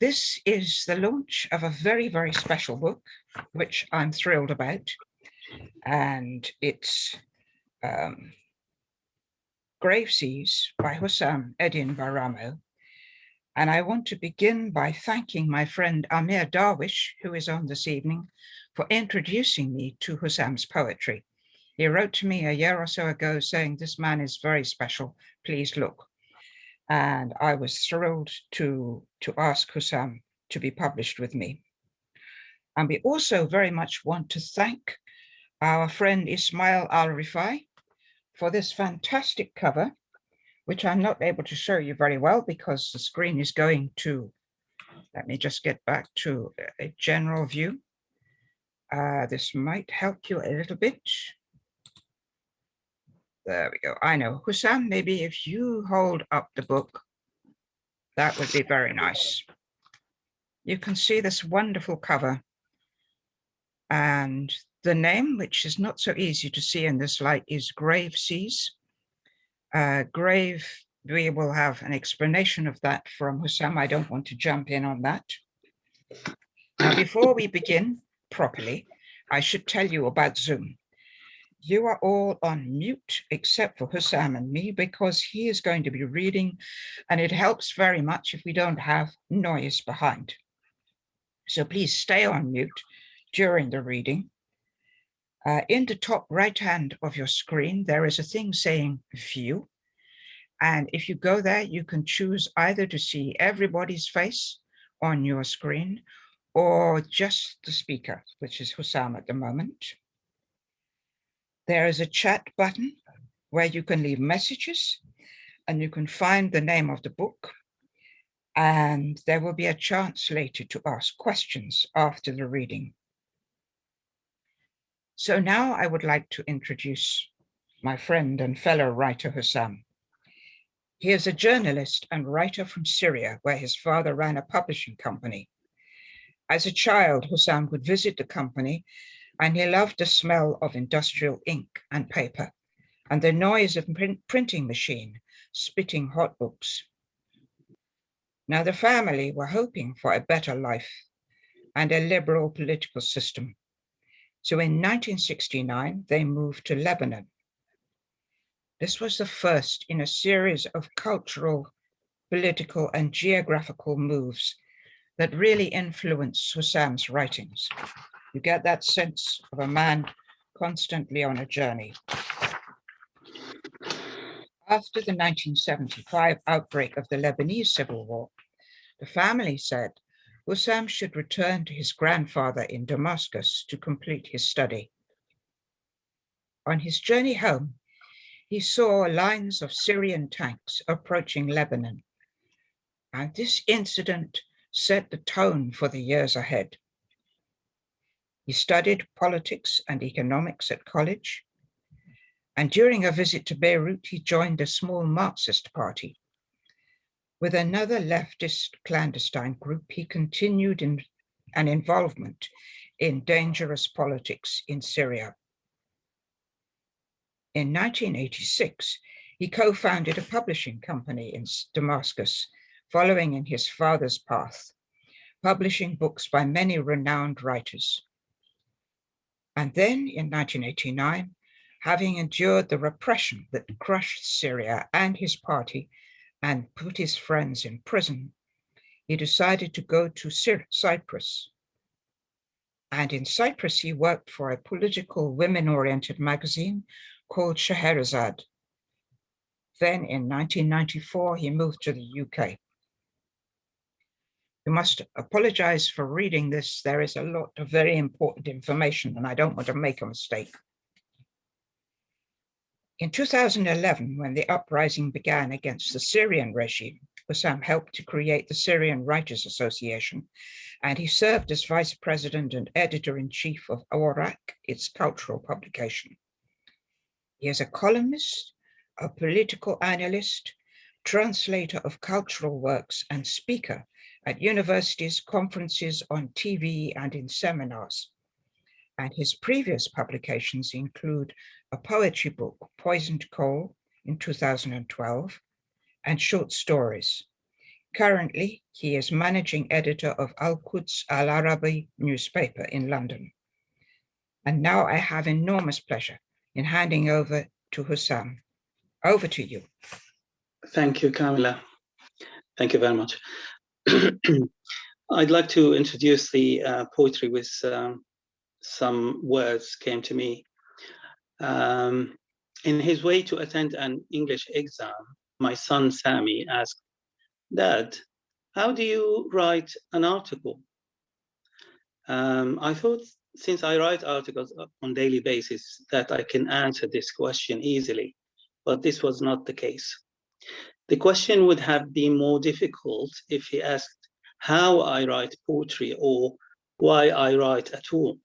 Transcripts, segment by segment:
This is the launch of a very, very special book, which I'm thrilled about. And it's Grave Seas by Hussam Eddin Baramo. And I want to begin by thanking my friend Amir Darwish, who is on this evening, for introducing me to Hussam's poetry. He wrote to me a year or so ago saying, "This man is very special, please look." And I was thrilled to ask Hussam to be published with me. And we also very much want to thank our friend Ismail Al-Rifai for this fantastic cover, which I'm not able to show you very well because the screen is going to, let me just get back to a general view. This might help you a little bit. There we go. I know. Hussam, maybe if you hold up the book, that would be very nice. You can see this wonderful cover. And the name, which is not so easy to see in this light, is Grave Seas. Grave, we will have an explanation of that from Hussam. I don't want to jump in on that. Now, before we begin properly, I should tell you about Zoom. You are all on mute except for Hussam and me because he is going to be reading, and it helps very much if we don't have noise behind. So please stay on mute during the reading. In the top right hand of your screen, there is a thing saying view. And if you go there, you can choose either to see everybody's face on your screen or just the speaker, which is Hussam at the moment. There is a chat button where you can leave messages and you can find the name of the book. And there will be a chance later to ask questions after the reading. So now I would like to introduce my friend and fellow writer Hussam. He is a journalist and writer from Syria, where his father ran a publishing company. As a child, Hussam would visit the company, and he loved the smell of industrial ink and paper, and the noise of printing machine spitting hot books. Now the family were hoping for a better life and a liberal political system. So in 1969, they moved to Lebanon. This was the first in a series of cultural, political, and geographical moves that really influenced Hussam's writings. You get that sense of a man constantly on a journey. After the 1975 outbreak of the Lebanese Civil War, the family said Hussam should return to his grandfather in Damascus to complete his study. On his journey home, he saw lines of Syrian tanks approaching Lebanon. And this incident set the tone for the years ahead. He studied politics and economics at college. And during a visit to Beirut, he joined a small Marxist party. With another leftist clandestine group, he continued an involvement in dangerous politics in Syria. In 1986, he co-founded a publishing company in Damascus, following in his father's path, publishing books by many renowned writers. And then in 1989, having endured the repression that crushed Syria and his party and put his friends in prison, he decided to go to Cyprus. And in Cyprus, he worked for a political women-oriented magazine called Scheherazade. Then in 1994, he moved to the UK. You must apologize for reading this. There is a lot of very important information, and I don't want to make a mistake. In 2011, when the uprising began against the Syrian regime, Hussam helped to create the Syrian Writers Association, and he served as vice president and editor-in-chief of Awraq, its cultural publication. He is a columnist, a political analyst, translator of cultural works, and speaker at universities, conferences, on TV, and in seminars. And his previous publications include a poetry book, Poisoned Coal, in 2012, and short stories. Currently, he is managing editor of Al-Quds Al-Arabi newspaper in London. And now I have enormous pleasure in handing over to Hussam. Over to you. Thank you, Kamila. Thank you very much. I'd like to introduce the poetry with some words came to me. In his way to attend an English exam, my son Sammy asked, "Dad, how do you write an article?" I thought, since I write articles on a daily basis, that I can answer this question easily, but this was not the case. The question would have been more difficult if he asked how I write poetry or why I write at all.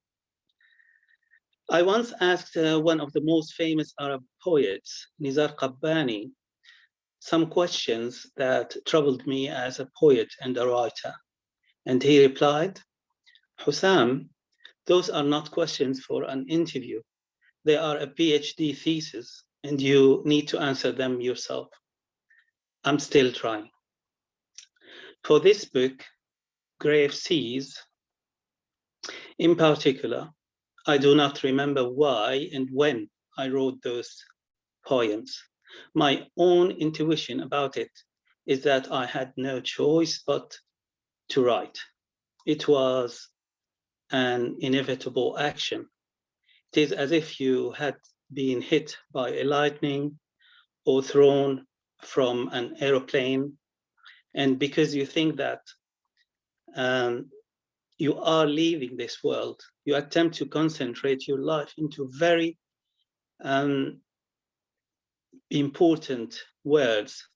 I once asked one of the most famous Arab poets, Nizar Qabbani, some questions that troubled me as a poet and a writer. And he replied, "Hussam, those are not questions for an interview. They are a PhD thesis, and you need to answer them yourself." I'm still trying. For this book, Grave Seas, in particular, I do not remember why and when I wrote those poems. My own intuition about it is that I had no choice but to write. It was an inevitable action. It is as if you had been hit by a lightning or thrown from an aeroplane, and because you think that you are leaving this world, you attempt to concentrate your life into very important words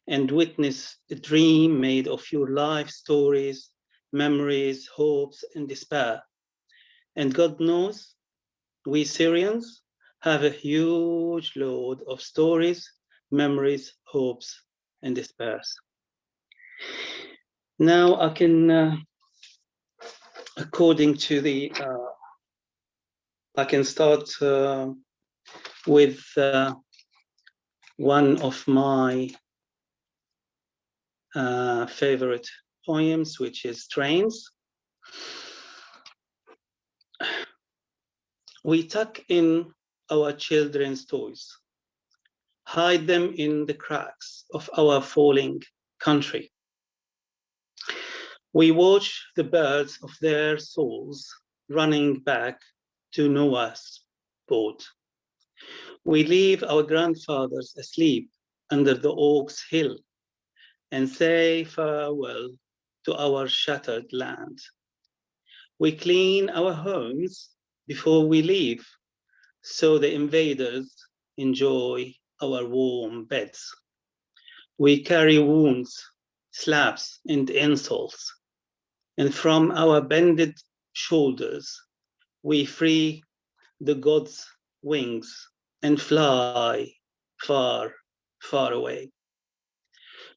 and witness the dream made of your life stories, memories, hopes, and despair. And God knows, we Syrians have a huge load of stories, memories, hopes, and despairs. Now I can, according to the, I can start with one of my favorite poems, which is Trains. We tuck in our children's toys, hide them in the cracks of our falling country. We watch the birds of their souls running back to Noah's boat. We leave our grandfathers asleep under the oak's hill and say farewell to our shattered land. We clean our homes before we leave, so the invaders enjoy our warm beds. We carry wounds, slaps, and insults, and from our bended shoulders, we free the gods' wings and fly far, far away.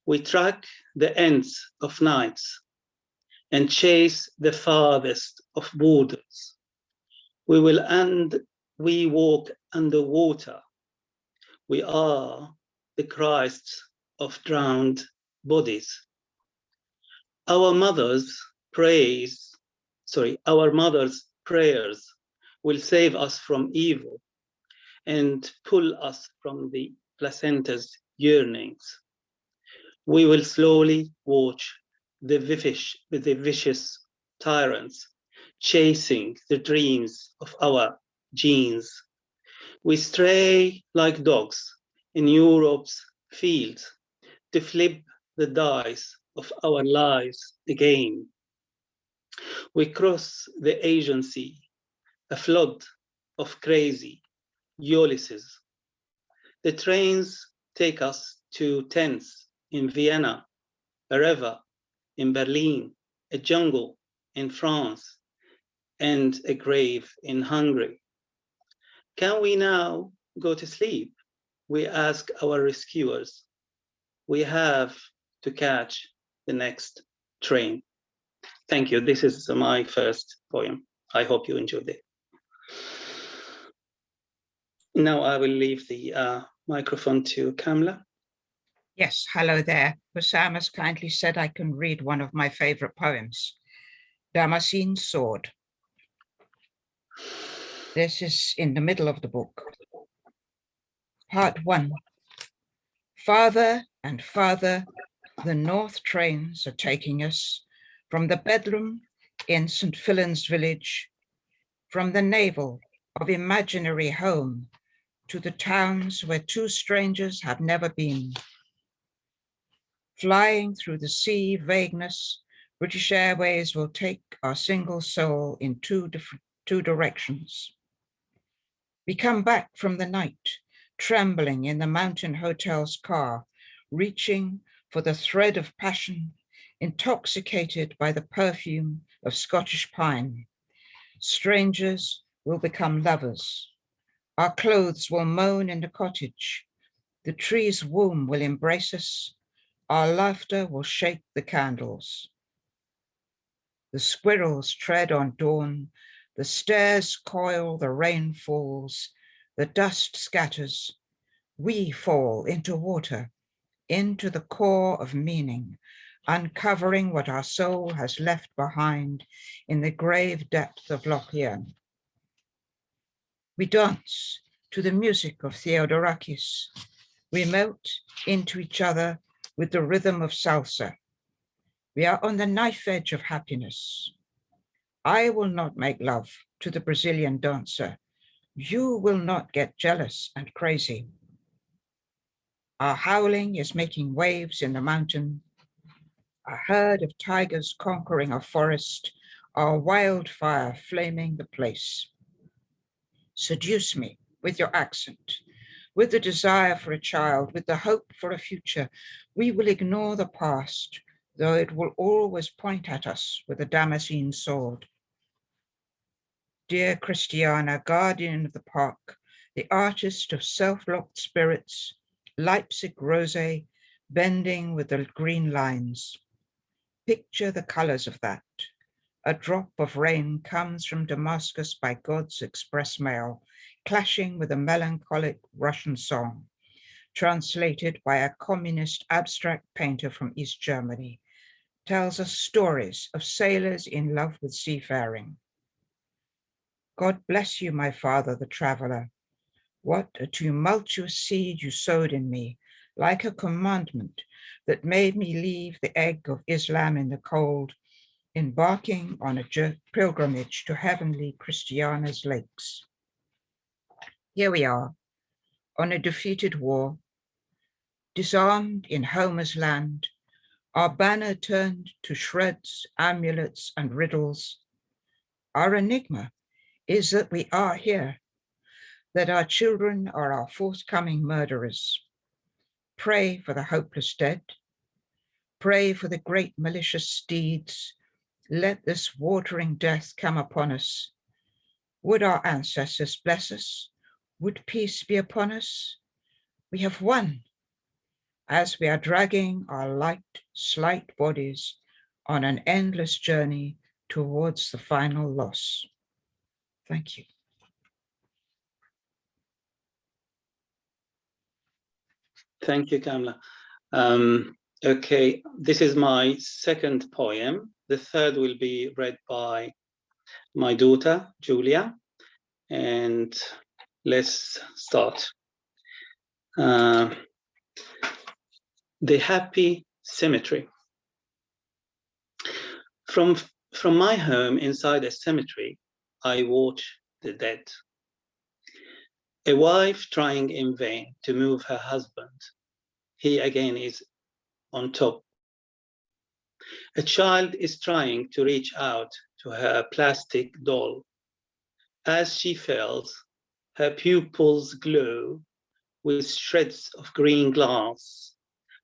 We track the ends of nights and chase the farthest of borders. We walk underwater. We are the Christs of drowned bodies. Our mothers' prayers will save us from evil and pull us from the placenta's yearnings. We will slowly watch the vicious tyrants chasing the dreams of our genes. We stray like dogs in Europe's fields to flip the dice of our lives again. We cross the Asian Sea, a flood of crazy Ulysses. The trains take us to tents in Vienna, a river in Berlin, a jungle in France, and a grave in Hungary. Can we now go to sleep? We ask our rescuers. We have to catch the next train. Thank you. This is my first poem. I hope you enjoyed it. Now I will leave the microphone to Kamla. Yes, hello there. Hussam has kindly said I can read one of my favorite poems, Damascene's Sword. This is in the middle of the book. Part 1. Farther and farther, the north trains are taking us from the bedroom in St. Fillan's village, from the navel of imaginary home to the towns where two strangers have never been. Flying through the sea vagueness, British Airways will take our single soul in two directions. We come back from the night, trembling in the mountain hotel's car, reaching for the thread of passion, intoxicated by the perfume of Scottish pine. Strangers will become lovers. Our clothes will moan in the cottage. The tree's womb will embrace us. Our laughter will shake the candles. The squirrels tread on dawn. The stairs coil, the rain falls. The dust scatters. We fall into water, into the core of meaning, uncovering what our soul has left behind in the grave depth of Loch Earn. We dance to the music of Theodorakis. We melt into each other with the rhythm of salsa. We are on the knife edge of happiness. I will not make love to the Brazilian dancer. You will not get jealous and crazy. Our howling is making waves in the mountain. A herd of tigers conquering a forest, our wildfire flaming the place. Seduce me with your accent, with the desire for a child, with the hope for a future. We will ignore the past, though it will always point at us with a Damascene sword. Dear Christiana, guardian of the park, the artist of self-locked spirits, Leipzig rosé, bending with the green lines. Picture the colors of that. A drop of rain comes from Damascus by God's express mail, clashing with a melancholic Russian song, translated by a communist abstract painter from East Germany, tells us stories of sailors in love with seafaring. God bless you, my father, the traveler. What a tumultuous seed you sowed in me, like a commandment that made me leave the egg of Islam in the cold, embarking on a pilgrimage to heavenly Christiana's lakes. Here we are, on a defeated war, disarmed in Homer's land, our banner turned to shreds, amulets, and riddles. Our enigma is that we are here, that our children are our forthcoming murderers. Pray for the hopeless dead. Pray for the great malicious steeds. Let this watering death come upon us. Would our ancestors bless us? Would peace be upon us? We have won as we are dragging our light, slight bodies on an endless journey towards the final loss. Thank you. Thank you, Kamla. Okay, this is my second poem. The third will be read by my daughter, Julia. And let's start. The Happy Symmetry. From my home inside a cemetery, I watch the dead. A wife trying in vain to move her husband. He again is on top. A child is trying to reach out to her plastic doll. As she falls, her pupils glow with shreds of green glass.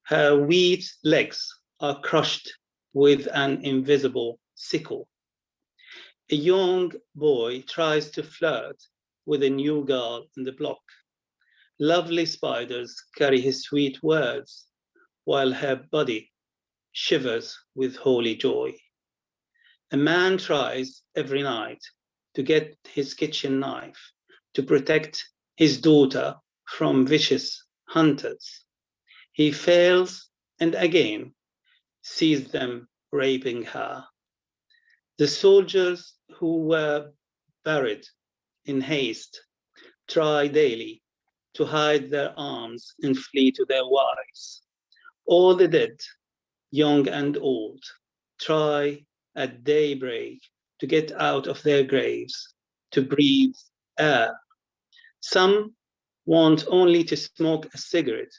Her weak legs are crushed with an invisible sickle. A young boy tries to flirt with a new girl in the block. Lovely spiders carry his sweet words, while her body shivers with holy joy. A man tries every night to get his kitchen knife to protect his daughter from vicious hunters. He fails and again sees them raping her. The soldiers who were buried in haste try daily to hide their arms and flee to their wives. All the dead, young and old, try at daybreak to get out of their graves, to breathe air. Some want only to smoke a cigarette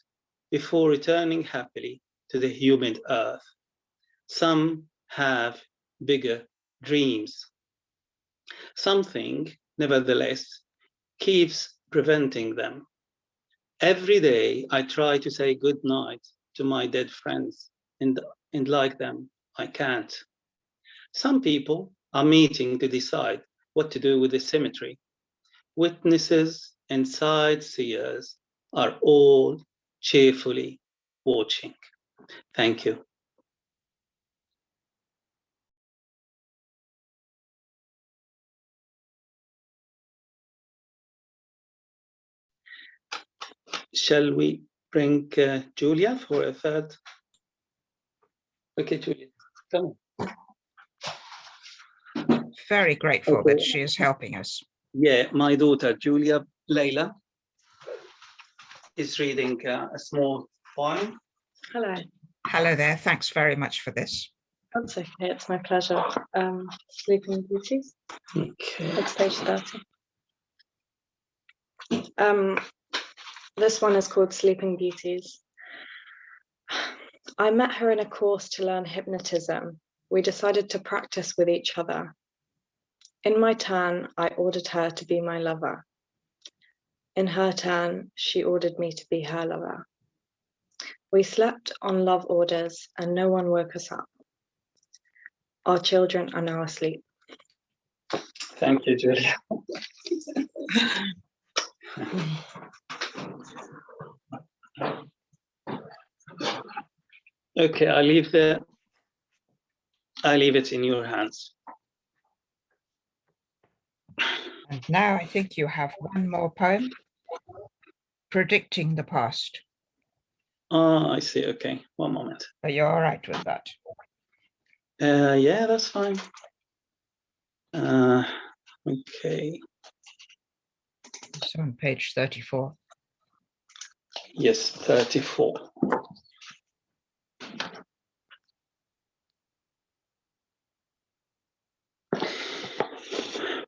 before returning happily to the humid earth. Some have bigger dreams. Something, nevertheless, keeps preventing them. Every day I try to say good night to my dead friends, and like them, I can't. Some people are meeting to decide what to do with the cemetery. Witnesses and sightseers are all cheerfully watching. Thank you. Shall we bring Julia for a third? Okay, Julia, come on. Very grateful that she is helping us. Yeah, my daughter, Julia Leila, is reading a small poem. Hello. Hello there. Thanks very much for this. That's okay. It's my pleasure. Sleeping Beauties. Okay. It's page 30. This one is called Sleeping Beauties. I met her in a course to learn hypnotism. We decided to practice with each other. In my turn, I ordered her to be my lover. In her turn, she ordered me to be her lover. We slept on love orders and no one woke us up. Our children are now asleep. Thank you, Julia. Okay, I leave it in your hands. And now I think you have one more poem, Predicting the Past. Oh, I see. Okay, one moment. Are you all right with that? Yeah, that's fine. Okay. It's on page 34. Yes, 34.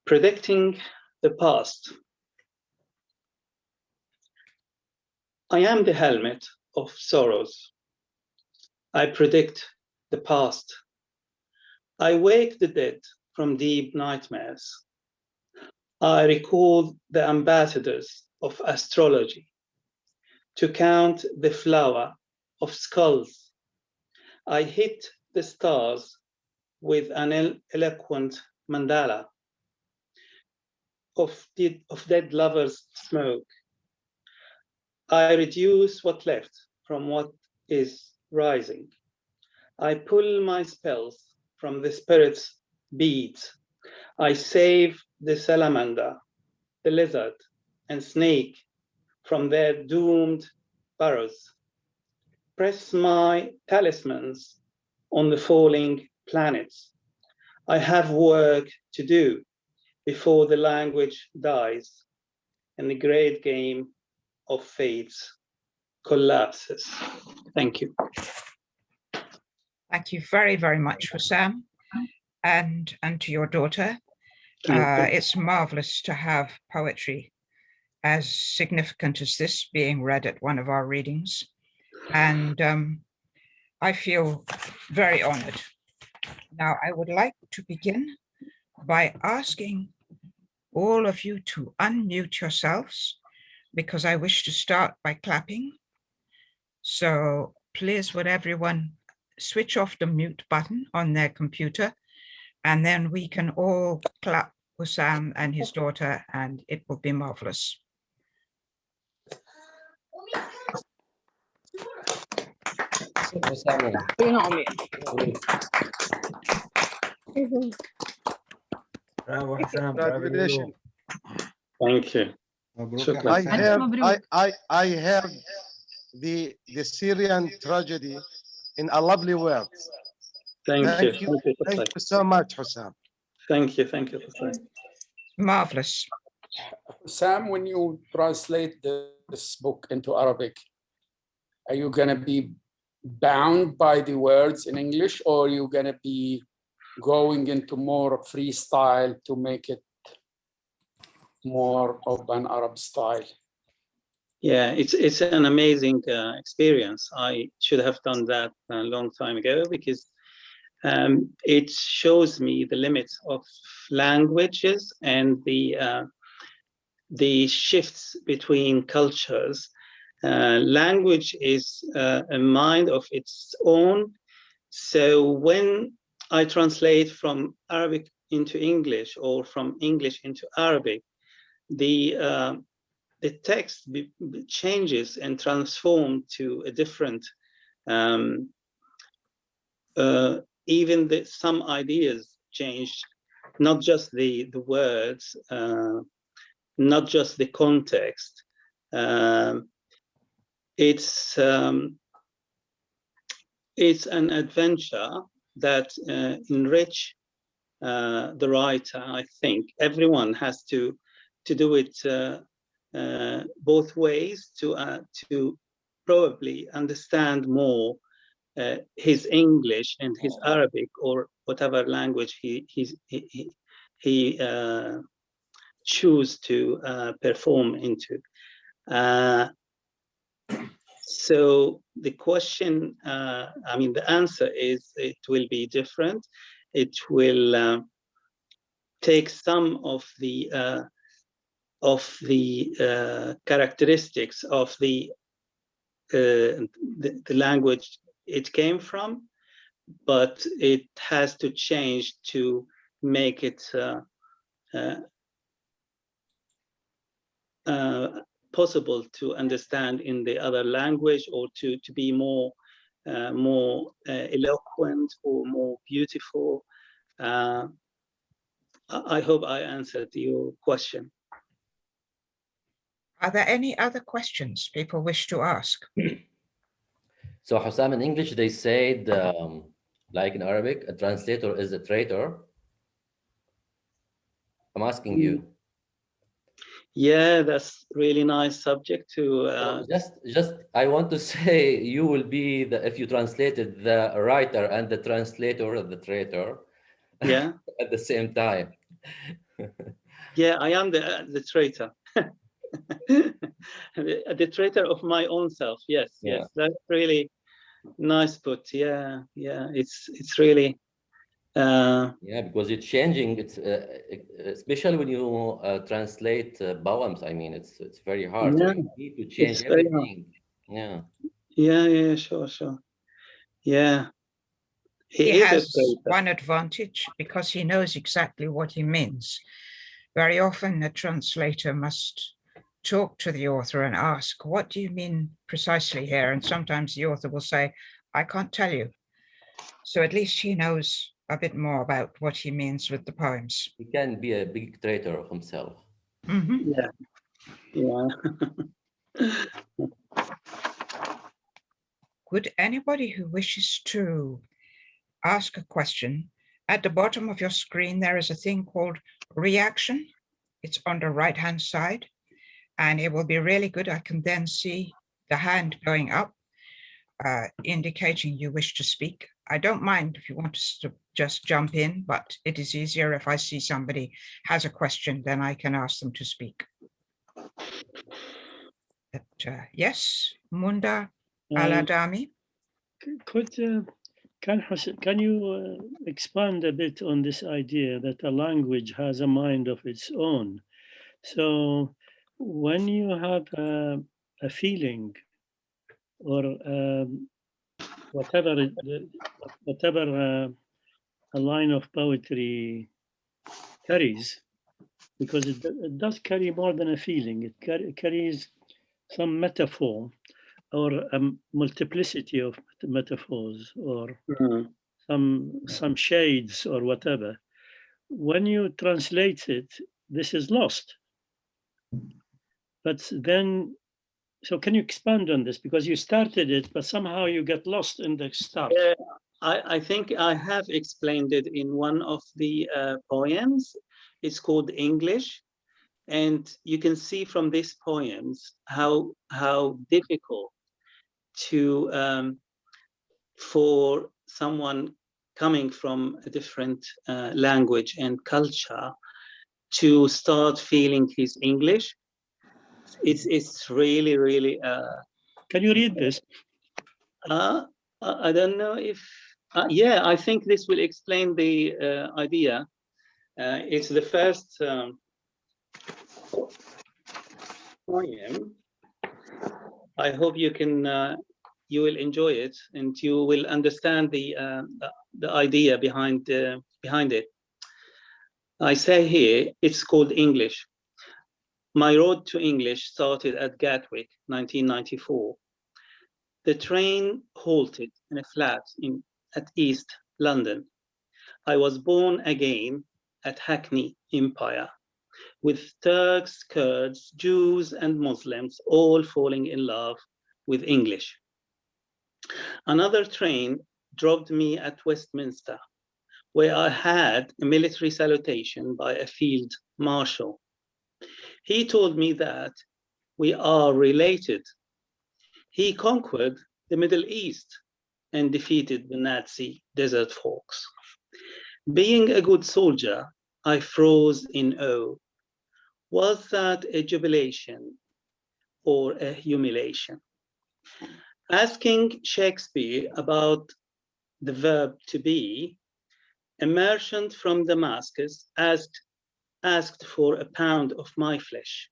Predicting the past. I am the helmet of sorrows. I predict the past. I wake the dead from deep nightmares. I recall the ambassadors of astrology to count the flower of skulls. I hit the stars with an eloquent mandala of dead lovers' smoke. I reduce what left from what is rising. I pull my spells from the spirit's beads. I save the salamander, the lizard, and snake from their doomed burrows. Press my talismans on the falling planets. I have work to do before the language dies and the great game of fates collapses. Thank you. Thank you very, very much, Hussam, and to your daughter. It's marvelous to have poetry as significant as this being read at one of our readings. And I feel very honored. Now, I would like to begin by asking all of you to unmute yourselves, because I wish to start by clapping. So please, would everyone switch off the mute button on their computer, and then we can all clap Hussam and his daughter, and it will be marvelous. Thank you. I have the Syrian tragedy in a lovely word. Thank you. Thank you so much, Hussam. Thank you, Hussam. Marvelous. Sam, when you translate this book into Arabic, are you going to be bound by the words in English, or are you going to be going into more freestyle to make it more of an Arab style? Yeah, it's an amazing experience. I should have done that a long time ago, because it shows me the limits of languages and the shifts between cultures. Language is a mind of its own. So when I translate from Arabic into English or from English into Arabic, the text changes and transforms to a different, even some ideas change, not just the words, not just the context. It's an adventure that enrich the writer. I think everyone has to do it both ways to probably understand more his English and his Arabic, or whatever language he choose to perform into. So the question, I mean, the answer is it will be different. It will take some of the characteristics of the language it came from, but it has to change to make it possible to understand in the other language, or to be more eloquent or more beautiful. I hope I answered your question. Are there any other questions people wish to ask? So Hussam, in English, they said, like in Arabic, a translator is a traitor. I'm asking you. Yeah, that's really nice subject to. Just, I want to say, you will be if you translated the writer and the translator, the traitor. Yeah. At the same time. Yeah, I am the traitor. The traitor of my own self. Yes, yeah. Yes, that's really nice put. Yeah, yeah, it's really. Yeah, because it's changing. It's especially when you translate poems. I mean, it's very hard. Yeah, so you need to change everything. Yeah. Yeah, sure. Yeah. He has one advantage, because he knows exactly what he means. Very often a translator must talk to the author and ask, what do you mean precisely here? And sometimes the author will say, I can't tell you. So at least he knows a bit more about what he means with the poems. He can be a big traitor of himself. Mm-hmm. Yeah. Would anybody who wishes to ask a question, at the bottom of your screen, there is a thing called reaction. It's on the right-hand side, and it will be really good. I can then see the hand going up, indicating you wish to speak. I don't mind if you want to just jump in, but it is easier if I see somebody has a question, then I can ask them to speak. But, yes, Munda Aladami. Can you expand a bit on this idea that a language has a mind of its own? So when you have a feeling, or whatever a line of poetry carries, because it does carry more than a feeling, it carries some metaphor, or a multiplicity of metaphors, or some shades, or whatever. When you translate it, this is lost. But then So can you expand on this? Because you started it, but somehow you get lost in the start. I think I have explained it in one of the poems. It's called English. And you can see from these poems how difficult to for someone coming from a different language and culture to start feeling his English. It's really, really. Can you read this? I don't know if. Yeah, I think this will explain the idea. It's the first poem. I hope you can. You will enjoy it, and you will understand the idea behind it. I say here, it's called English. My road to English started at Gatwick, 1994. The train halted in a flat at East London. I was born again at Hackney Empire, with Turks, Kurds, Jews, and Muslims all falling in love with English. Another train dropped me at Westminster, where I had a military salutation by a field marshal. He told me that we are related. He conquered the Middle East and defeated the Nazi desert fox. Being a good soldier, I froze in awe. Was that a jubilation or a humiliation? Asking Shakespeare about the verb to be, a merchant from Damascus asked for a pound of my flesh.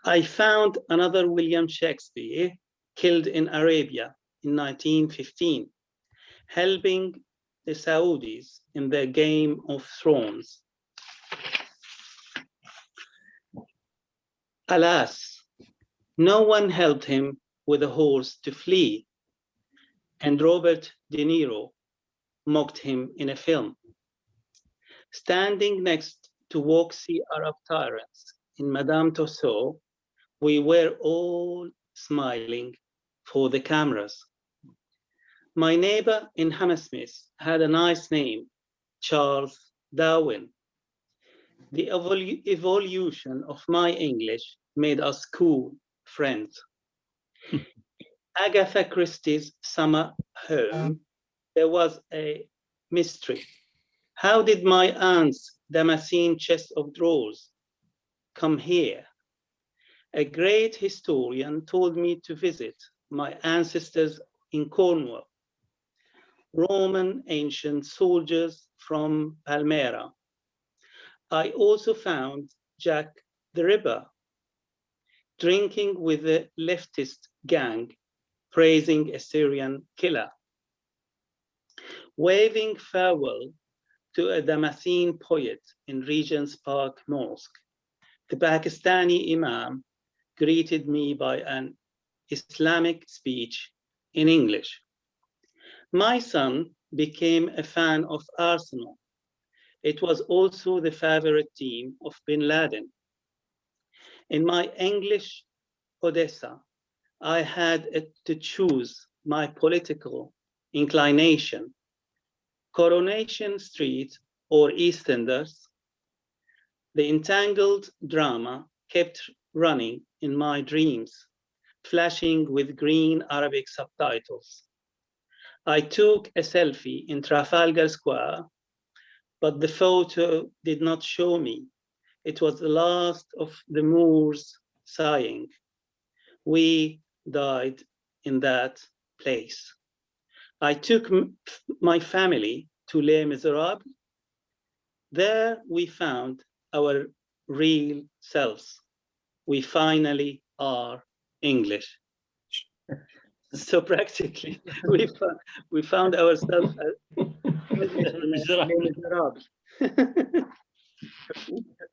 I found another William Shakespeare killed in Arabia in 1915, helping the Saudis in their Game of Thrones. Alas, no one helped him with a horse to flee, and Robert De Niro mocked him in a film. Standing next to Waxy Arab tyrants in Madame Tussauds, we were all smiling for the cameras. My neighbor in Hammersmith had a nice name, Charles Darwin. The evolution of my English made us cool friends. Agatha Christie's summer home, there was a mystery. How did my aunt's Damascene chest of drawers come here? A great historian told me to visit my ancestors in Cornwall, Roman ancient soldiers from Palmyra. I also found Jack the Ripper drinking with a leftist gang, praising a Syrian killer, waving farewell to a Damascene poet in Regent's Park Mosque. The Pakistani Imam greeted me by an Islamic speech in English. My son became a fan of Arsenal. It was also the favorite team of Bin Laden. In my English Odessa, I had to choose my political inclination, Coronation Street or EastEnders. The entangled drama kept running in my dreams, flashing with green Arabic subtitles. I took a selfie in Trafalgar Square, but the photo did not show me. It was the last of the Moors sighing. We died in that place. I took my family to Les Miserables. There we found our real selves. We finally are English. So practically, we found ourselves as Les Miserables.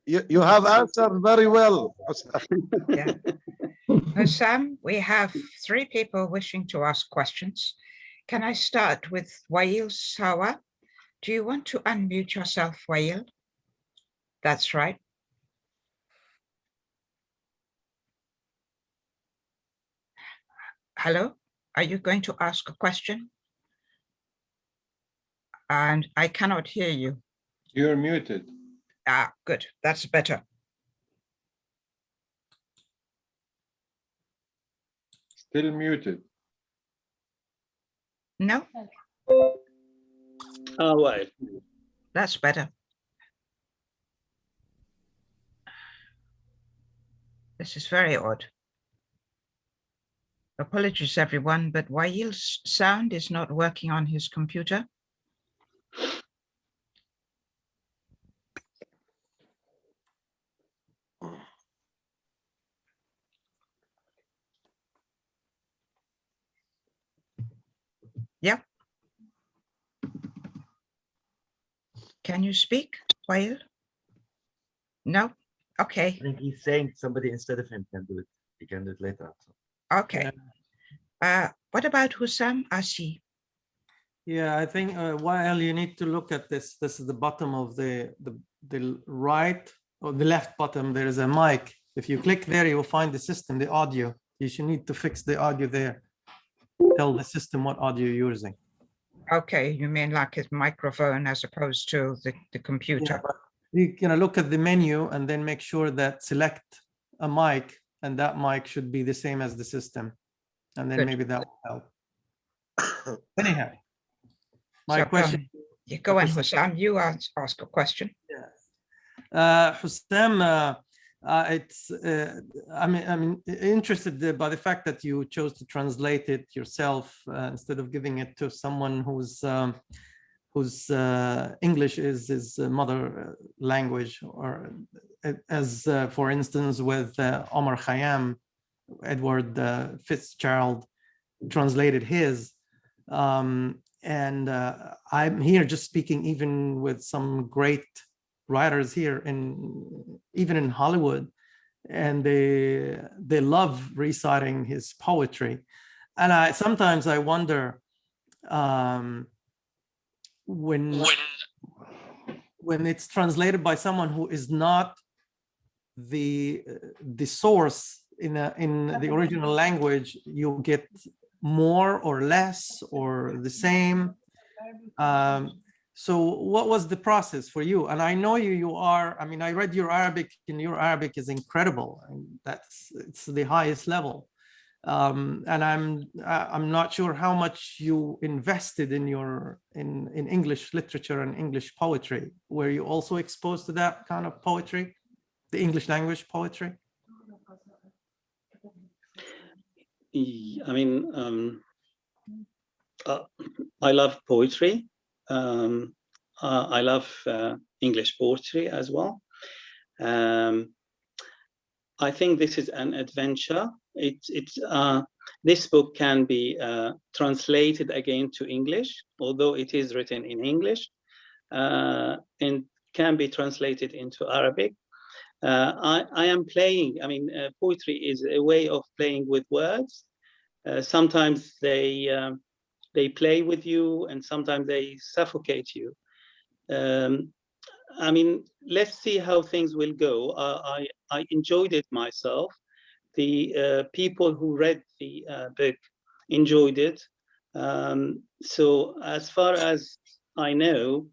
You have answered very well. Yeah. Hussam, we have 3 people wishing to ask questions. Can I start with Wael Sawa? Do you want to unmute yourself, Wael? That's right. Hello, are you going to ask a question? And I cannot hear you. You're muted. Ah, good, that's better. Still muted. No, Oh, well. that's better. This is very odd. Apologies, everyone, but Wail's sound is not working on his computer. Yeah. Can you speak, Wail? No? Okay, I think he's saying somebody instead of him can do it. He can do it later. okay. What about Hussam Asi? Yeah, I think while you need to look at this, this is the bottom of the right or the left bottom. There is a mic. If you click there, you will find the system, the audio. You should need to fix the audio there. Tell the system what audio you're using. Okay, you mean like his microphone as opposed to the computer? Yeah, but you can look at the menu and then make sure that select a mic, and that mic should be the same as the system. And then Good. maybe that will help. Anyhow, my So, question. Yeah, go on, Hussam, you ask a question. Hussam, I'm interested by the fact that you chose to translate it yourself instead of giving it to someone whose English is his mother language, or as for instance with Omar Khayyam, Edward Fitzgerald translated his. And I'm here just speaking even with some great writers here even in Hollywood, and they love reciting his poetry. And sometimes I wonder when it's translated by someone who is not the source in the original language, you get more or less or the same. So what was the process for you? And I know you are, I mean, I read your Arabic, and your Arabic is incredible, and it's the highest level. And I'm not sure how much you invested in in English literature and English poetry. Were you also exposed to that kind of poetry, the English language poetry? I mean, I love poetry. I love English poetry as well. I think this is an adventure. This book can be translated again to English, although it is written in English, and can be translated into Arabic. I am playing, I mean, poetry is a way of playing with words. Sometimes they play with you, and sometimes they suffocate you. I mean, let's see how things will go. I enjoyed it myself. The people who read the book enjoyed it. So as far as I know,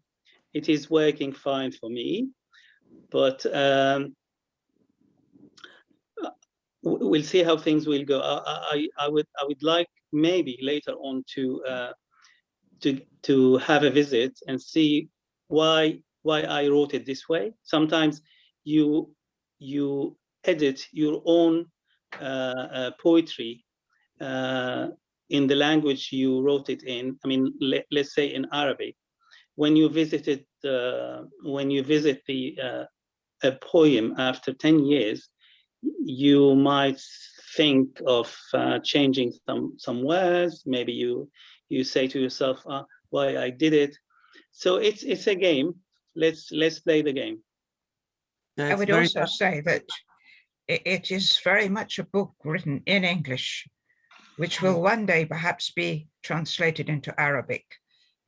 it is working fine for me. But we'll see how things will go. I would like maybe later on to have a visit and see why I wrote it this way. Sometimes you edit your own poetry in the language you wrote it in. I mean, let's say in Arabic. When you visit a poem after 10 years, you might think of changing some words. Maybe you say to yourself, why I did it. So it's a game. Let's play the game. I would also say that it is very much a book written in English, which will one day perhaps be translated into Arabic,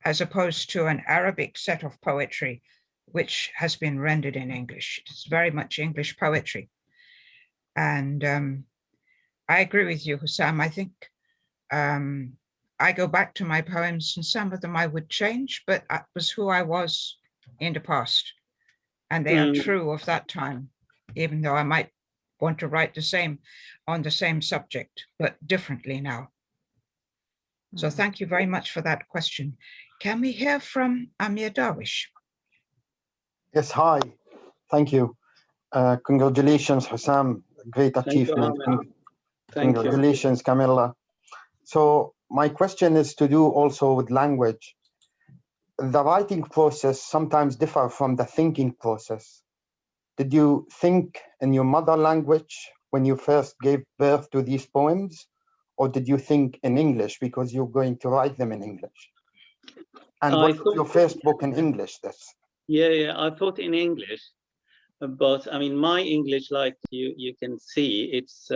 as opposed to an Arabic set of poetry, which has been rendered in English. It's very much English poetry. And I agree with you, Hussam. I think I go back to my poems, and some of them I would change, but that was who I was in the past. And they are true of that time, even though I might want to write the same on the same subject, but differently now. So thank you very much for that question. Can we hear from Amir Darwish? Yes, hi. Thank you. Congratulations, Hussam. Great achievement. Congratulations, Camilla. So my question is to do also with language. The writing process sometimes differs from the thinking process. Did you think in your mother language when you first gave birth to these poems? Or did you think in English because you're going to write them in English? And what was your first book in English? Yeah, I thought in English, but I mean, my English, like you can see, it's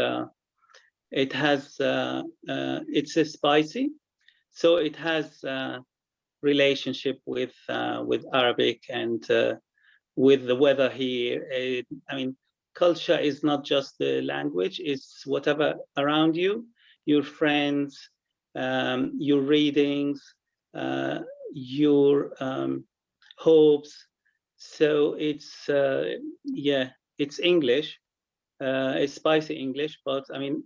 spicy, so it has relationship with Arabic and with the weather here. I mean, culture is not just the language; it's whatever around you, your friends, your readings, your hopes. So it's it's English, it's spicy English. But I mean,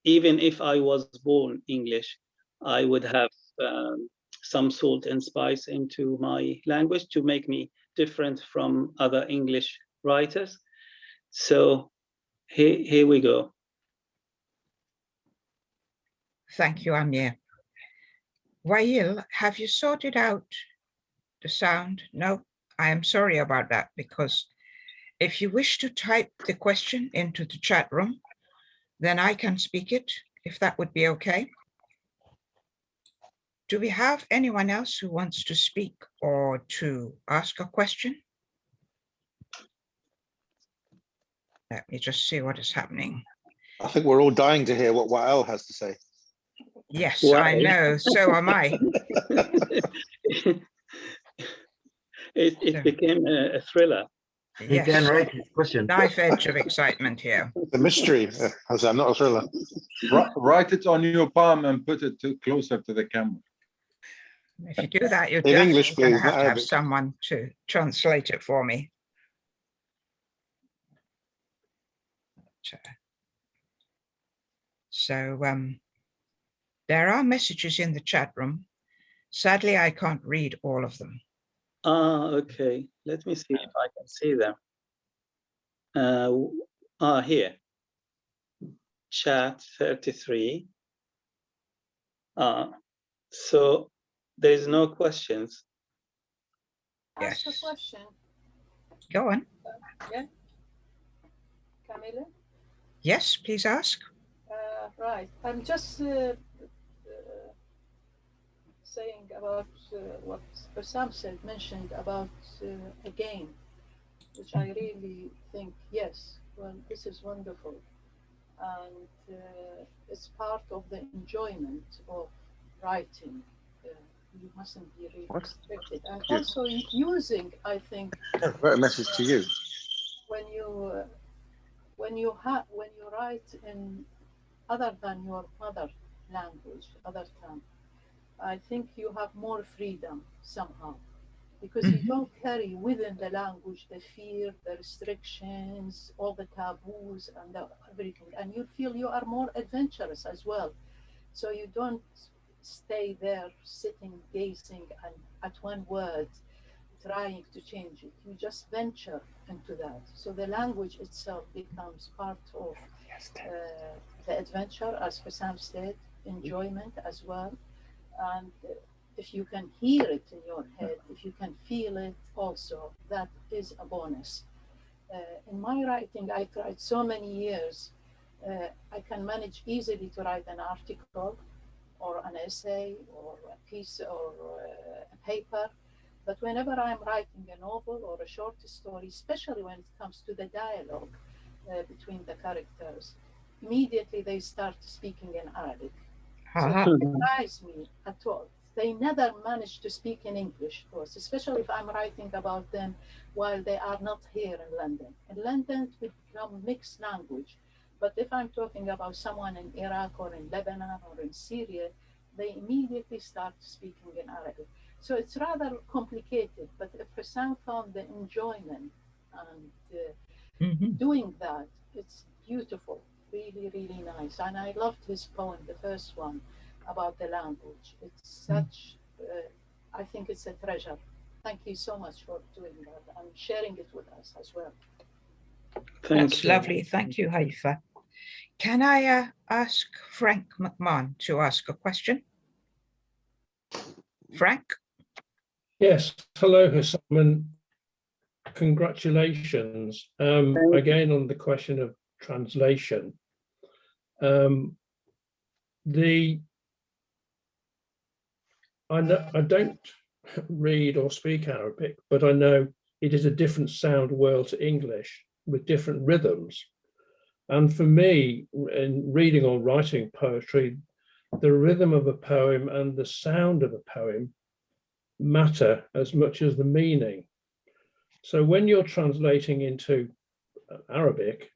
even if I was born English, I would have some salt and spice into my language to make me different from other English writers. So here we go. Thank you, Amir. Wael, have you sorted out the sound? No, I am sorry about that, because if you wish to type the question into the chat room, then I can speak it, if that would be okay. Do we have anyone else who wants to speak or to ask a question? Let me just see what is happening. I think we're all dying to hear what Wael has to say. Yes, I know, so am I. It became a thriller. Yes, can write his question. Knife edge of excitement here. The mystery, I'm not a thriller. Write it on your palm and put it closer to the camera. If you do that, you're In English, definitely going please, to not have Arabic. someone to translate it for me. So there are messages in the chat room. Sadly, I can't read all of them. Okay. Let me see if I can see them. Here. Chat 33. So there is no questions. Yes. Ask a question. Go on. Yeah. Camilla? Yes, please ask. Right. I'm just saying about what Hussam said, mentioned about a game, which I really think, yes, well, this is wonderful. And it's part of the enjoyment of writing. You mustn't be really restricted. And also using, I think, Write a message to you. when you write in other than your mother language, other tongue, I think you have more freedom somehow, because you don't carry within the language the fear, the restrictions, all the taboos and everything, and you feel you are more adventurous as well. So you don't stay there sitting, gazing at one word, trying to change it. You just venture into that. So the language itself becomes part of the adventure, as Hussam said, enjoyment as well. And if you can hear it in your head, if you can feel it also, that is a bonus. In my writing, I tried so many years. I can manage easily to write an article or an essay or a piece or a paper. But whenever I'm writing a novel or a short story, especially when it comes to the dialogue between the characters, immediately they start speaking in Arabic. So it surprised me at all. They never manage to speak in English, of course, especially if I'm writing about them while they are not here in London. In London, it would become mixed language. But if I'm talking about someone in Iraq or in Lebanon or in Syria, they immediately start speaking in Arabic. So it's rather complicated, but if Hussam found the enjoyment and doing that, it's beautiful, really, really nice. And I loved his poem, the first one, about the language. It's such, I think it's a treasure. Thank you so much for doing that and sharing it with us as well. That's lovely. Thank you, Haifa. Can I ask Frank McMahon to ask a question? Frank? Yes. Hello, Hussam, and congratulations. Again, on the question of translation. I don't read or speak Arabic, but I know it is a different sound world to English with different rhythms. And for me, in reading or writing poetry, the rhythm of a poem and the sound of a poem matter as much as the meaning. So when you're translating into Arabic,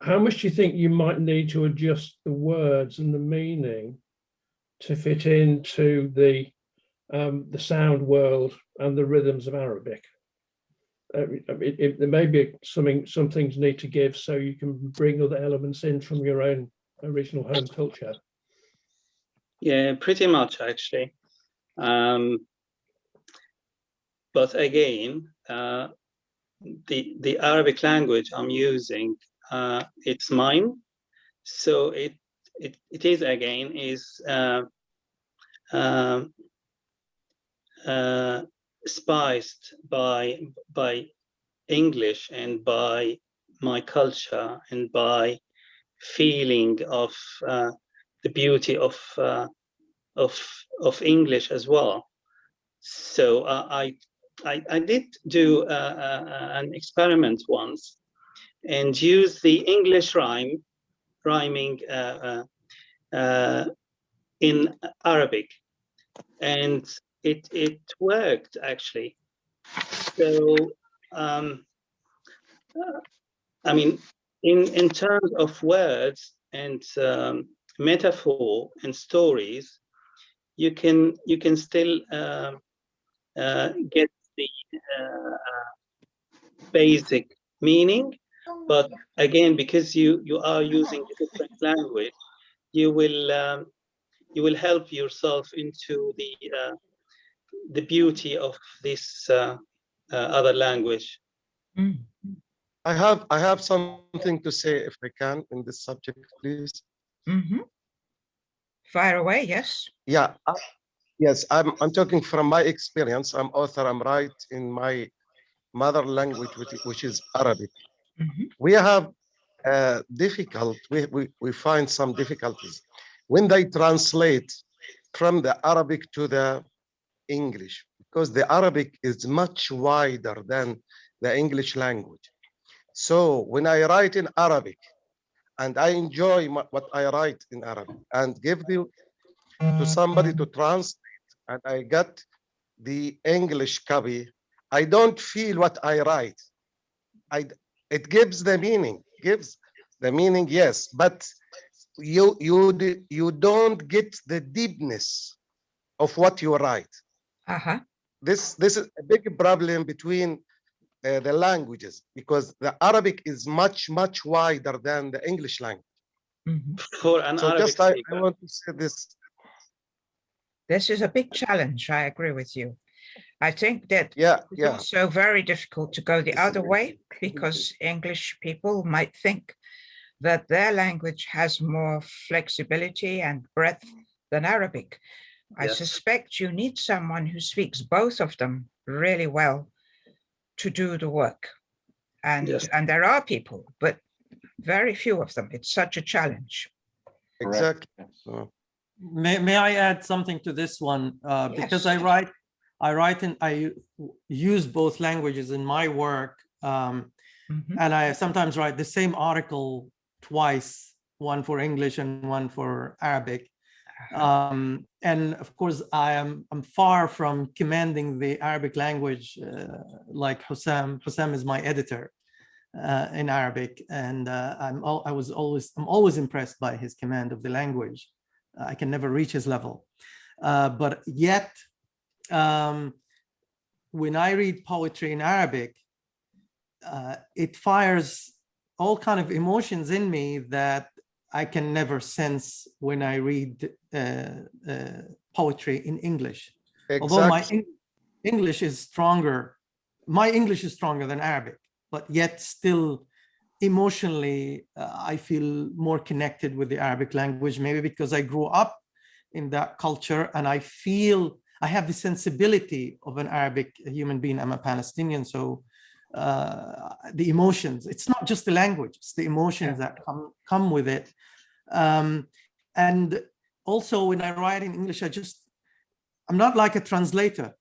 how much do you think you might need to adjust the words and the meaning to fit into the sound world and the rhythms of Arabic? There may be some things need to give so you can bring other elements in from your own original home culture. Yeah, pretty much actually. But again, the Arabic language I'm using, it's mine, so it is again spiced by English and by my culture and by feeling of the beauty of English as well. So I did do an experiment once and use the English rhyming in Arabic, and it worked actually. So I mean, in terms of words and metaphor and stories, you can still get the basic meaning, but again, because you are using a different language, you will help yourself into the beauty of this other language. I have something to say, if I can, in this subject, please. Fire away, yes. Yeah, yes, I'm talking from my experience. I'm author, I'm write in my mother language, which is Arabic. We have we find some difficulties when they translate from the Arabic to the English, because the Arabic is much wider than the English language. So when I write in Arabic and I enjoy what I write in Arabic and give to somebody to translate, and I get the English copy, I don't feel what I write. It gives the meaning, yes, but you don't get the deepness of what you write. This is a big problem between the languages, because the Arabic is much wider than the English language. For an so Arabic just I speaker. want to say this. This is a big challenge. I agree with you. I think that it's also very difficult to go the other way, because English people might think that their language has more flexibility and breadth than Arabic. I suspect you need someone who speaks both of them really well to do the work. And there are people, but very few of them. It's such a challenge. Exactly. May I add something to this one? Because I use both languages in my work, and I sometimes write the same article twice, one for English and one for Arabic. And of course, I'm far from commanding the Arabic language like Hussam. Hussam is my editor. in Arabic, and I'm always impressed by his command of the language. I can never reach his level, but yet when I read poetry in Arabic, it fires all kind of emotions in me that I can never sense when I read poetry in English. Exactly. Although my English is stronger, my English is stronger than Arabic, but yet still emotionally, I feel more connected with the Arabic language, maybe because I grew up in that culture and I feel I have the sensibility of an Arabic human being. I'm a Palestinian, so the emotions, it's not just the language, it's the emotions that come with it. And also when I write in English, I'm not like a translator.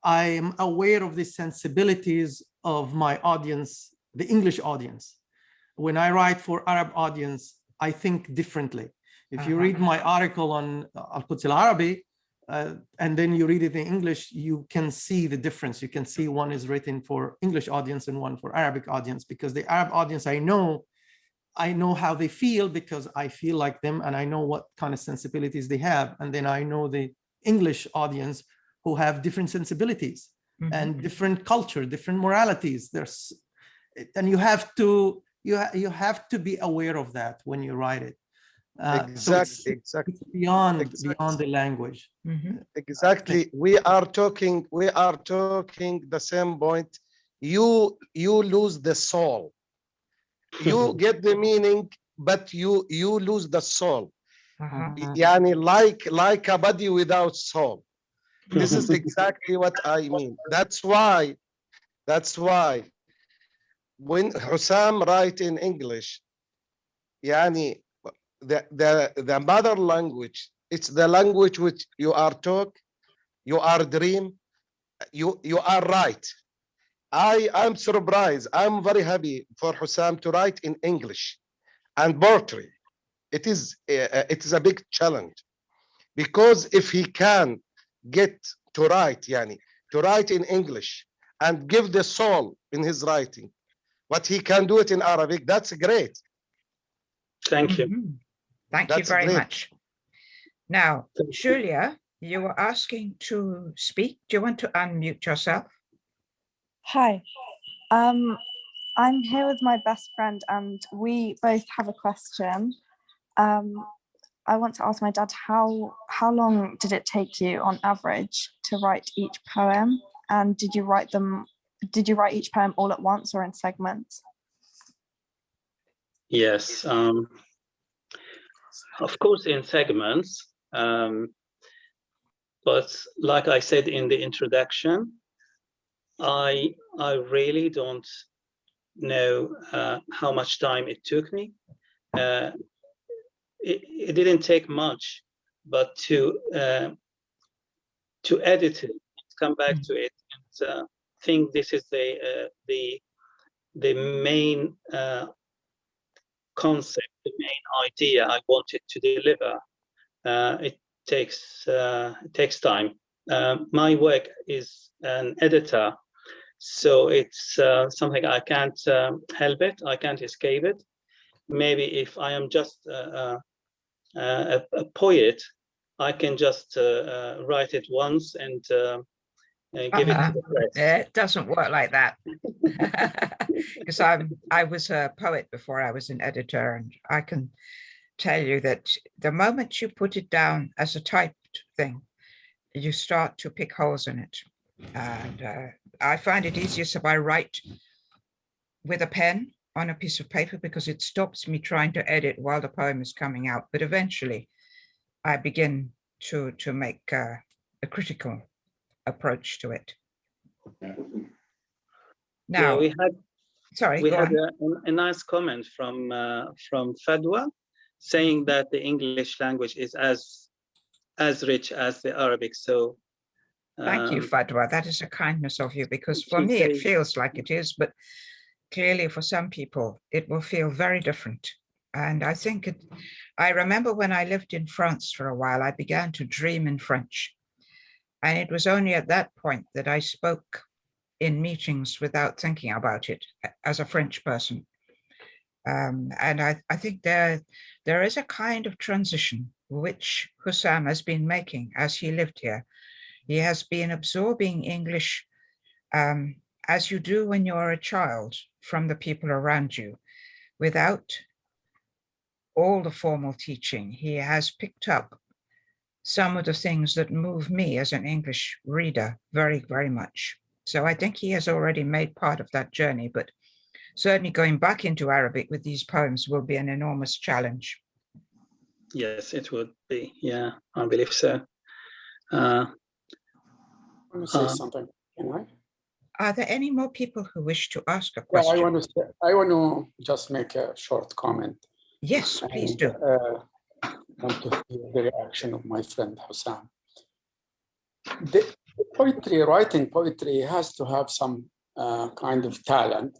I am aware of the sensibilities of my audience, the English audience. When I write for Arab audience, I think differently. If you read my article on Al-Quds al-Arabi, and then you read it in English, you can see the difference. You can see one is written for English audience and one for Arabic audience, because the Arab audience, I know how they feel because I feel like them and I know what kind of sensibilities they have. And then I know the English audience who have different sensibilities and different culture, different moralities. And you have to be aware of that when you write it. Exactly. It's beyond the language. Exactly. We are talking the same point. You lose the soul. You get the meaning, but you lose the soul. Yani like a body without soul. This is exactly what I mean. That's why when Hussam write in English, yani the mother language, it's the language which you are talk, you are dream, you are right. I am surprised. I'm very happy for Hussam to write in English and poetry. It is a big challenge, because if he can get to write in English and give the soul in his writing, what he can do it in Arabic, that's great. Thank you. Thank you very much. Now, Julia, you were asking to speak. Do you want to unmute yourself? Hi, I'm here with my best friend and we both have a question. I want to ask my dad, how long did it take you on average to write each poem? And did you write each poem all at once or in segments? Yes, of course in segments, but like I said in the introduction, I really don't know how much time it took me. It didn't take much, but to edit it, come back to it, and think this is the main concept, the main idea I wanted to deliver. It takes time. My work is an editor, so it's something I can't help it. I can't escape it. Maybe if I am just a poet, I can just write it once and give it to the press. It doesn't work like that. Because I was a poet before I was an editor, and I can tell you that the moment you put it down as a typed thing, you start to pick holes in it. And I find it easiest if I write with a pen on a piece of paper, because it stops me trying to edit while the poem is coming out. But eventually I begin to make a critical approach to it. Now, yeah, we had a nice comment from Fadwa, saying that the English language is as rich as the Arabic. So thank you, Fadwa. That is a kindness of you, because for me it feels like it is, but clearly for some people it will feel very different. And I think I remember when I lived in France for a while, I began to dream in French. And it was only at that point that I spoke in meetings without thinking about it as a French person. And I think there is a kind of transition which Hussam has been making as he lived here. He has been absorbing English as you do when you're a child from the people around you, without all the formal teaching. He has picked up some of the things that move me as an English reader very, very much. So I think he has already made part of that journey, but certainly going back into Arabic with these poems will be an enormous challenge. Yes, it would be. Yeah, I believe so. Let me say something. Can I? Are there any more people who wish to ask a Yeah, question? I want to just make a short comment. Yes, please do. I want to hear the reaction of my friend Hussam. The poetry, writing poetry has to have some kind of talent,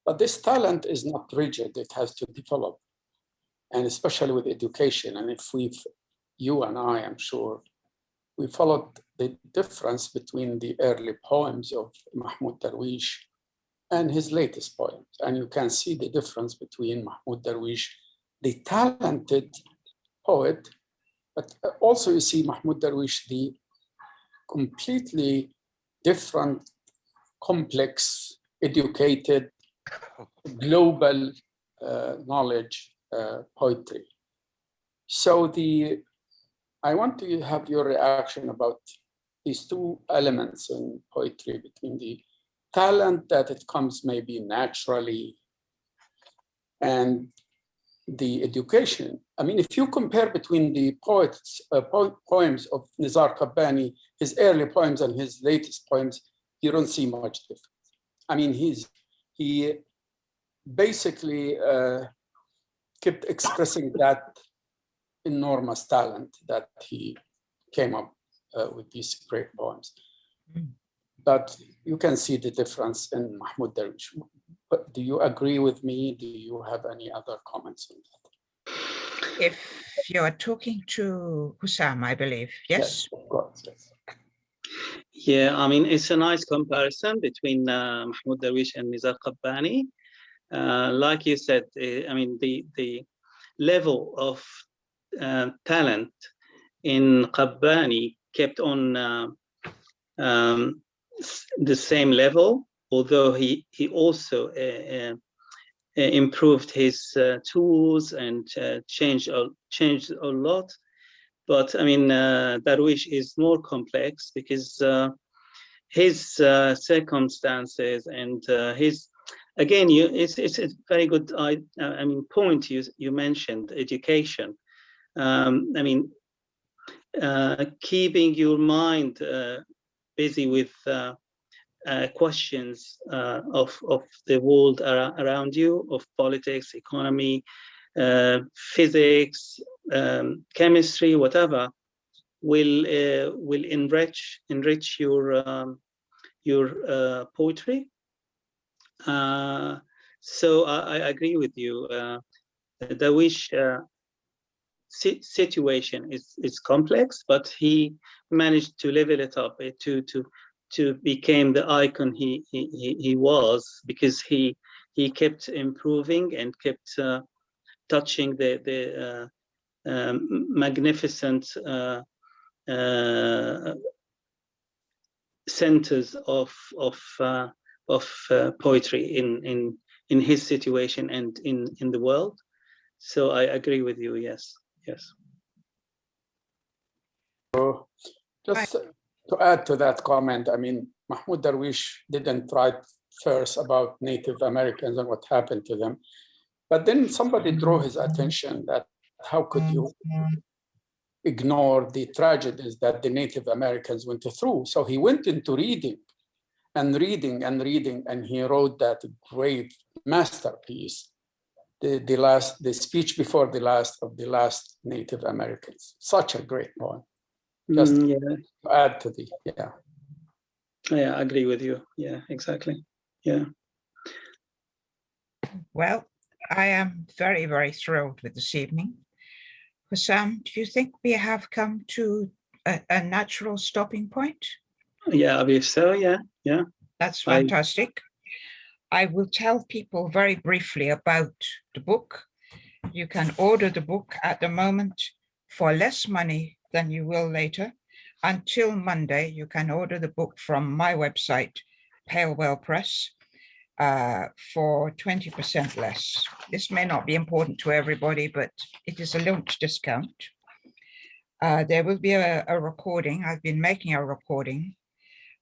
but this talent is not rigid, it has to develop, and especially with education. And if you and I am sure, we followed the difference between the early poems of Mahmoud Darwish and his latest poems. And you can see the difference between Mahmoud Darwish, the talented poet, but also you see Mahmoud Darwish, the completely different, complex, educated, global knowledge poetry. So I want to have your reaction about these two elements in poetry, between the talent that it comes maybe naturally and the education. I mean, if you compare between the poems of Nizar Qabbani, his early poems and his latest poems, you don't see much difference. I mean, he basically kept expressing that enormous talent that he came up with these great poems. But you can see the difference in Mahmoud Darwish. But do you agree with me? Do you have any other comments on that? If you are talking to Hussam, I believe, yes? Yes, of course, yes. Yeah, I mean, it's a nice comparison between Mahmoud Darwish and Nizar Qabbani. Like you said, I mean, the level of talent in Qabbani kept on the same level, although he also improved his tools and changed a lot. But I mean, Darwish is more complex because his circumstances and his, again, it's a very good point you mentioned, education. I mean, keeping your mind busy with questions of the world around you, of politics, economy, physics, chemistry, whatever, will enrich your poetry. So I agree with you. Darwish situation is complex, but he managed to level it up to become the icon he was, because he kept improving and kept touching the magnificent centers of poetry in his situation and in the world. So I agree with you. Yes. So just to add to that comment, I mean, Mahmoud Darwish didn't write first about Native Americans and what happened to them, but then somebody drew his attention that how could you ignore the tragedies that the Native Americans went through? So he went into reading, and he wrote that great masterpiece, the speech before the last of the last Native Americans. Such a great poem. Just to add to the, I agree with you. Yeah, exactly. Yeah. Well, I am very, very thrilled with this evening. Hussam, do you think we have come to a natural stopping point? Yeah, I believe so. Yeah. That's fantastic. I will tell people very briefly about the book. You can order the book at the moment for less money than you will later. Until Monday, you can order the book from my website, Palewell Press, for 20% less. This may not be important to everybody, but it is a launch discount. There will be a recording. I've been making a recording,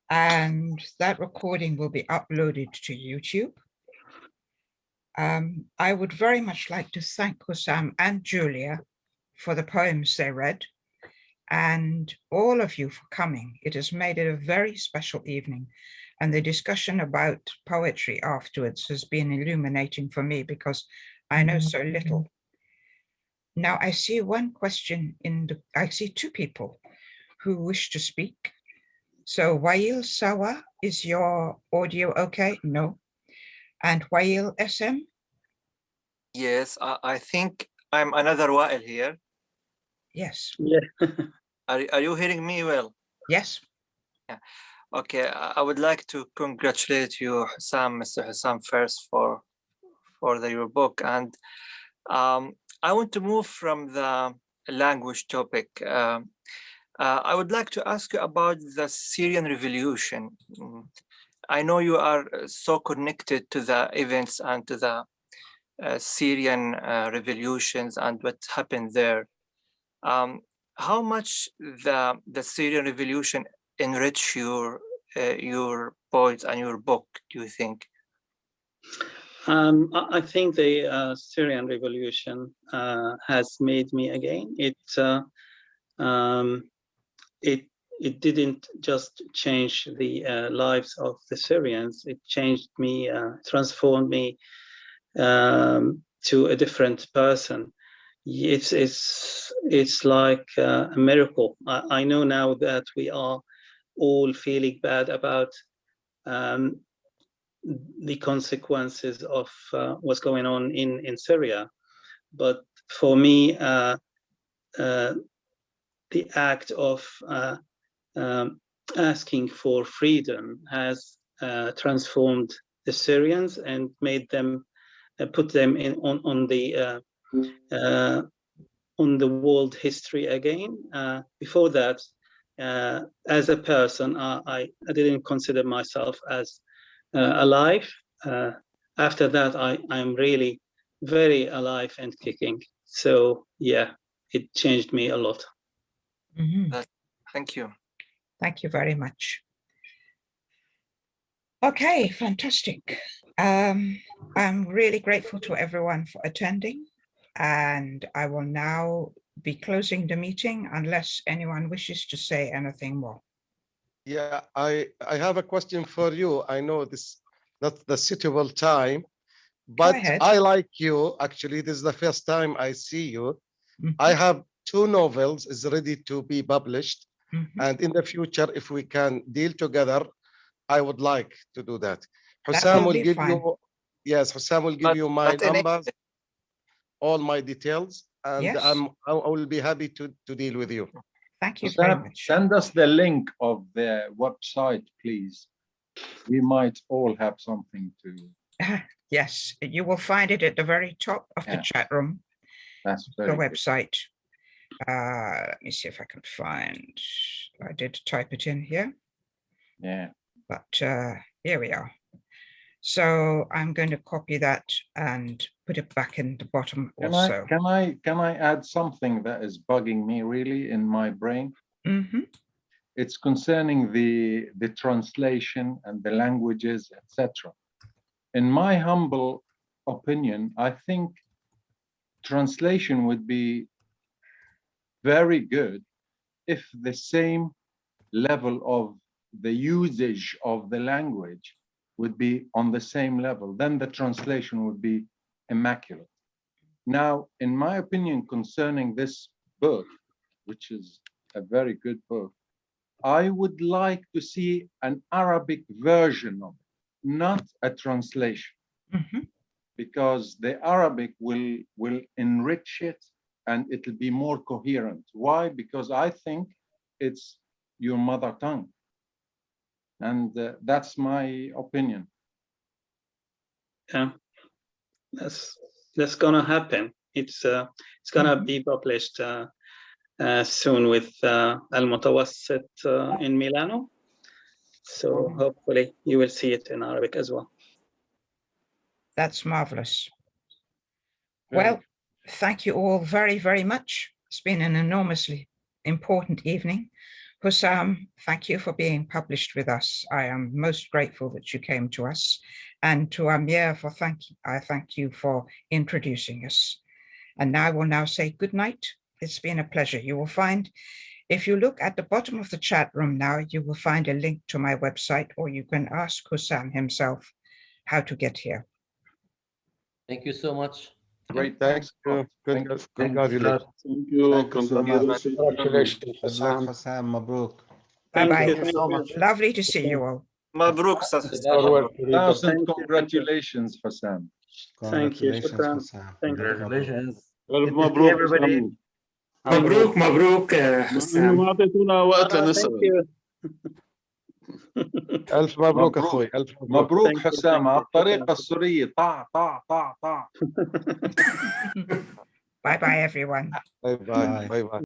and that recording will be uploaded to YouTube. I would very much like to thank Hussam and Julia for the poems they read, and all of you for coming. It has made it a very special evening, and the discussion about poetry afterwards has been illuminating for me because I know so little. Now I see one question I see two people who wish to speak. So Wail Sawa, is your audio okay? No. And Wail SM? Yes, I think I'm another Wael here. Yes. Yeah. Are you hearing me well? Yes. Yeah. Okay, I would like to congratulate you, Hussam, Mr. Hussam, first for your book. And I want to move from the language topic. I would like to ask you about the Syrian Revolution. I know you are so connected to the events and to the Syrian revolutions and what happened there. How much the Syrian Revolution enrich your poets and your book, do you think? I think the Syrian Revolution has made me again. It didn't just change the lives of the Syrians. It changed me, transformed me to a different person. It's like a miracle. I know now that we are all feeling bad about the consequences of what's going on in Syria, but for me, the act of asking for freedom has transformed the Syrians and made them put them on the world history again. Before that, as a person, I didn't consider myself as alive. After that, I'm really very alive and kicking. So yeah, it changed me a lot. Mm-hmm. Thank you. Thank you very much. Okay, fantastic. I'm really grateful to everyone for attending, and I will now be closing the meeting unless anyone wishes to say anything more. Yeah, I have a question for you. I know this not the suitable time, but I like you. Actually, this is the first time I see you. I have 2 novels is ready to be published, and in the future, if we can deal together, I would like to do that. Hussam will give you, yes, Hussam will give you my numbers, all my details, and I will be happy to deal with you. Thank you very much. Send us the link of the website, please. We might all have something to. Yes, you will find it at the very top of the chat room. That's the very website. Let me see if I can find. I did type it in here. Yeah. But here we are. So I'm going to copy that and put it back in the bottom also. Can I add something that is bugging me really in my brain? It's concerning the translation and the languages, etc. In my humble opinion, I think translation would be very good if the same level of the usage of the language would be on the same level, then the translation would be immaculate. Now, in my opinion, concerning this book, which is a very good book, I would like to see an Arabic version of it, not a translation, because the Arabic will enrich it and it'll be more coherent. Why? Because I think it's your mother tongue. And that's my opinion. Yeah, that's gonna happen. It's gonna be published soon with Al Mutawassit in Milano. So hopefully you will see it in Arabic as well. That's marvelous. Well, thank you all very, very much. It's been an enormously important evening. Hussam, thank you for being published with us. I am most grateful that you came to us. And to Amir, I thank you for introducing us. And I will now say good night. It's been a pleasure. You will find, if you look at the bottom of the chat room now, you will find a link to my website, or you can ask Hussam himself how to get here. Thank you so much. Great, thanks. Congratulations. Thank you. Congratulations. Hussam, Mabruk. Bye-bye. Thank you so much. Lovely to see you all. Mabruk. Thousand congratulations, Hussam. Thank you. Congratulations, Hussam. Thank you. Congratulations. مبروك everybody. مبروك مبروك حسام. ما اعطيتونا وقت Thank لنسأل. you. ألف مبروك أخوي. ألف مبروك حسام على الطريقة السورية. طع طع طع طع. Bye-bye, everyone. Bye-bye. Bye-bye.